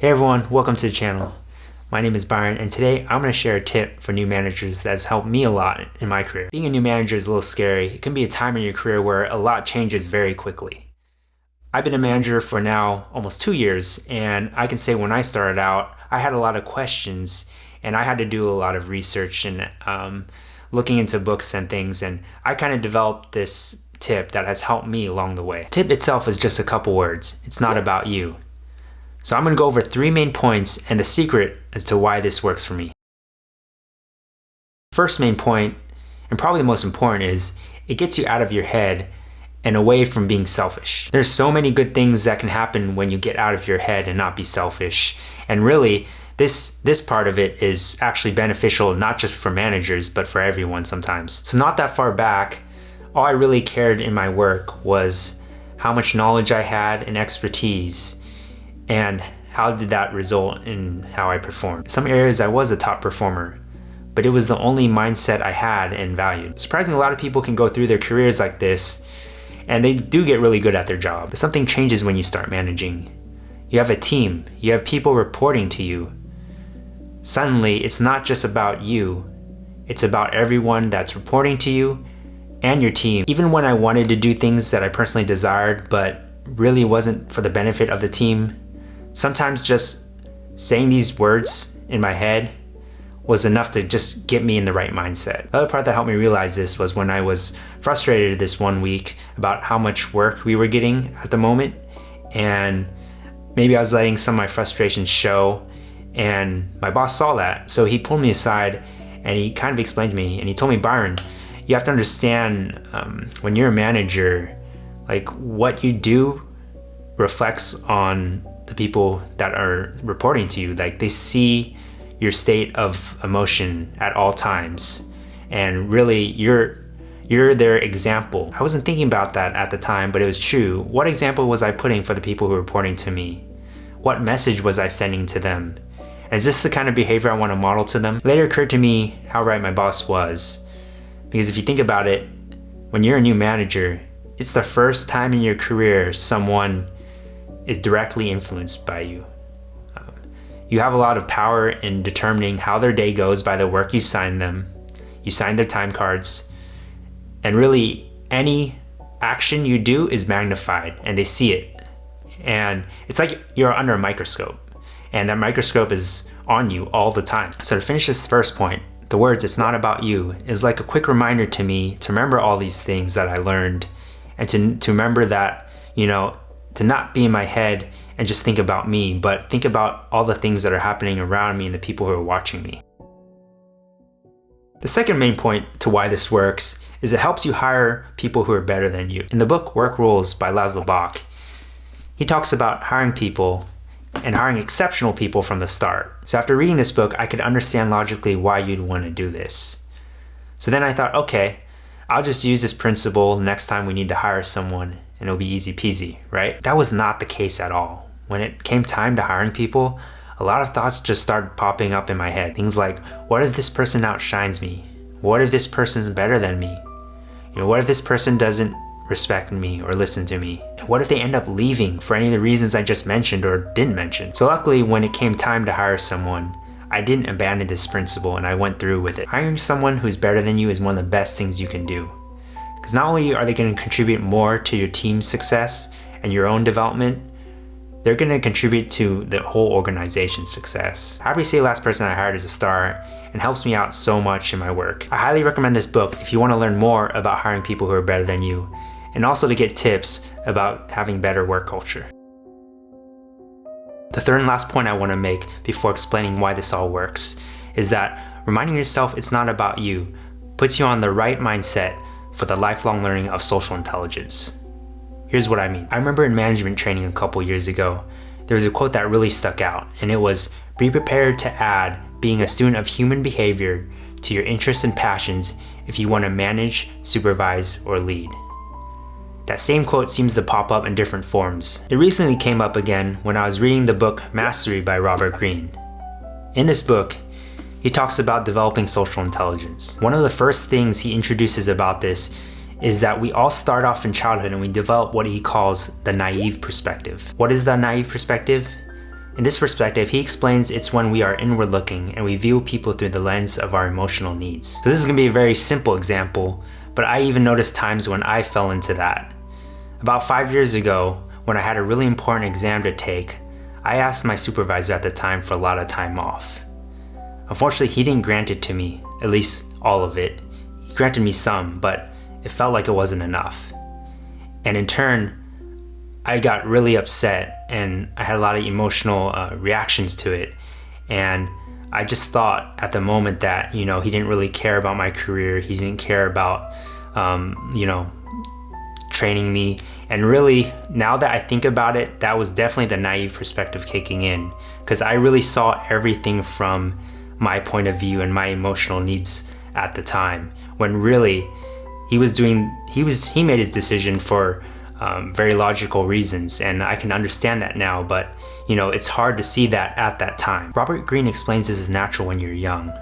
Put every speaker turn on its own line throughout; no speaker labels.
Hey everyone, welcome to the channel. My name is Byron, and today I'm going to share a tip for new managers that has helped me a lot in my career. Being a new manager is a little scary. It can be a time in your career where a lot changes very quickly. I've been a manager for now almost 2 years, and I can say when I started out, I had a lot of questions, and I had to do a lot of research and looking into books and things, and I kind of developed this tip that has helped me along the way. The tip itself is just a couple words. It's not about you. So I'm going to go over 3 main points and the secret as to why this works for me. First main point, and probably the most important, is it gets you out of your head and away from being selfish. There's so many good things that can happen when you get out of your head and not be selfish. And really, this part of it is actually beneficial not just for managers, but for everyone sometimes. So not that far back, all I really cared in my work was how much knowledge I had and expertise, and how did that result in how I performed. In some areas I was a top performer, but it was the only mindset I had and valued. Surprisingly, a lot of people can go through their careers like this, and they do get really good at their job. But something changes when you start managing. You have a team, you have people reporting to you. Suddenly, it's not just about you, it's about everyone that's reporting to you and your team. Even when I wanted to do things that I personally desired, but really wasn't for the benefit of the team, sometimes just saying these words in my head was enough to just get me in the right mindset. The other part that helped me realize this was when I was frustrated this one week about how much work we were getting at the moment, and maybe I was letting some of my frustrations show, and my boss saw that. So he pulled me aside and he kind of explained to me, and he told me, Byron, you have to understand when you're a manager, like what you do reflects on the people that are reporting to you. Like, they see your state of emotion at all times, and really you're their example. I wasn't thinking about that at the time, but it was true. What example was I putting for the people who were reporting to me? What message was I sending to them? And is this the kind of behavior I want to model to them? It later occurred to me how right my boss was, because if you think about it, when you're a new manager, it's the first time in your career someone is directly influenced by you. You have a lot of power in determining how their day goes by the work you sign them. You sign their time cards, and really any action you do is magnified and they see it. And it's like you're under a microscope, and that microscope is on you all the time. So to finish this first point, the words "it's not about you" is like a quick reminder to me to remember all these things that I learned, and to remember that, you know, to not be in my head and just think about me, but think about all the things that are happening around me and the people who are watching me. The second main point to why this works is it helps you hire people who are better than you. In the book Work Rules by Laszlo Bock, he talks about hiring people and hiring exceptional people from the start. So after reading this book, I could understand logically why you'd want to do this. So then I thought, okay, I'll just use this principle next time we need to hire someone, and it'll be easy peasy, right? That was not the case at all. When it came time to hiring people, a lot of thoughts just started popping up in my head. Things like, what if this person outshines me? What if this person's better than me? You know, what if this person doesn't respect me or listen to me? And what if they end up leaving for any of the reasons I just mentioned or didn't mention? So luckily, when it came time to hire someone, I didn't abandon this principle and I went through with it. Hiring someone who's better than you is one of the best things you can do. Because not only are they going to contribute more to your team's success and your own development, they're going to contribute to the whole organization's success. I already say the last person I hired is a star and helps me out so much in my work. I highly recommend this book if you want to learn more about hiring people who are better than you, and also to get tips about having better work culture. The third and last point I want to make before explaining why this all works is that reminding yourself it's not about you puts you on the right mindset for the lifelong learning of social intelligence. Here's what I mean. I remember in management training a couple years ago, there was a quote that really stuck out, and it was, "Be prepared to add being a student of human behavior to your interests and passions if you want to manage, supervise, or lead." That same quote seems to pop up in different forms. It recently came up again when I was reading the book Mastery by Robert Greene. In this book, he talks about developing social intelligence. One of the first things he introduces about this is that we all start off in childhood and we develop what he calls the naive perspective. What is the naive perspective? In this perspective, he explains it's when we are inward looking and we view people through the lens of our emotional needs. So this is going to be a very simple example, but I even noticed times when I fell into that. About 5 years ago, when I had a really important exam to take, I asked my supervisor at the time for a lot of time off. Unfortunately, he didn't grant it to me, at least all of it. He granted me some, but it felt like it wasn't enough. And in turn, I got really upset and I had a lot of emotional reactions to it. And I just thought at the moment that, he didn't really care about my career. He didn't care about, training me. And really, now that I think about it, that was definitely the naive perspective kicking in, because I really saw everything from my point of view and my emotional needs at the time, when really he made his decision for very logical reasons, and I can understand that now, but it's hard to see that at that time. Robert Greene explains this is natural when you're young,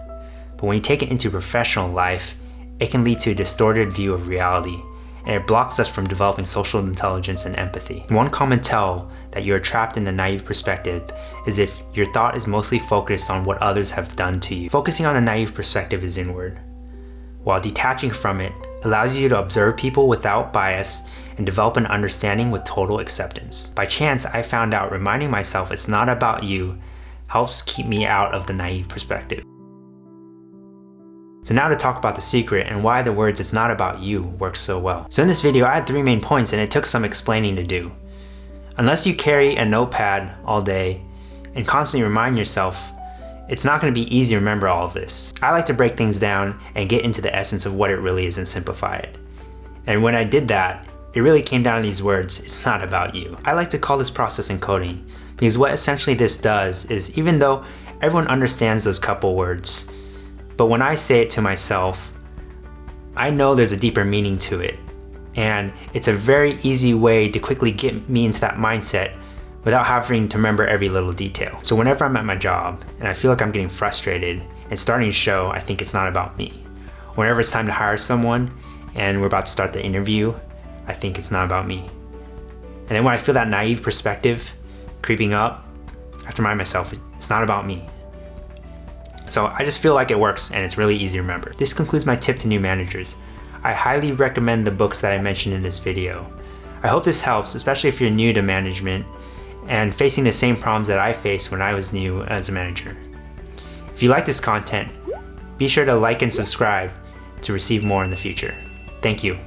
but when you take it into professional life, it can lead to a distorted view of reality, and it blocks us from developing social intelligence and empathy. One common tell that you're trapped in the naive perspective is if your thought is mostly focused on what others have done to you. Focusing on a naive perspective is inward, while detaching from it allows you to observe people without bias and develop an understanding with total acceptance. By chance, I found out reminding myself it's not about you helps keep me out of the naive perspective. So now to talk about the secret and why the words "it's not about you" works so well. So in this video, I had 3 main points and it took some explaining to do. Unless you carry a notepad all day and constantly remind yourself, it's not going to be easy to remember all of this. I like to break things down and get into the essence of what it really is and simplify it. And when I did that, it really came down to these words: it's not about you. I like to call this process encoding, because what essentially this does is, even though everyone understands those couple words, but when I say it to myself, I know there's a deeper meaning to it. And it's a very easy way to quickly get me into that mindset without having to remember every little detail. So whenever I'm at my job and I feel like I'm getting frustrated and starting to show I think it's not about me, whenever it's time to hire someone and we're about to start the interview, I think it's not about me. And then when I feel that naive perspective creeping up, I have to remind myself it's not about me. So I just feel like it works and it's really easy to remember. This concludes my tip to new managers. I highly recommend the books that I mentioned in this video. I hope this helps, especially if you're new to management and facing the same problems that I faced when I was new as a manager. If you like this content, be sure to like and subscribe to receive more in the future. Thank you.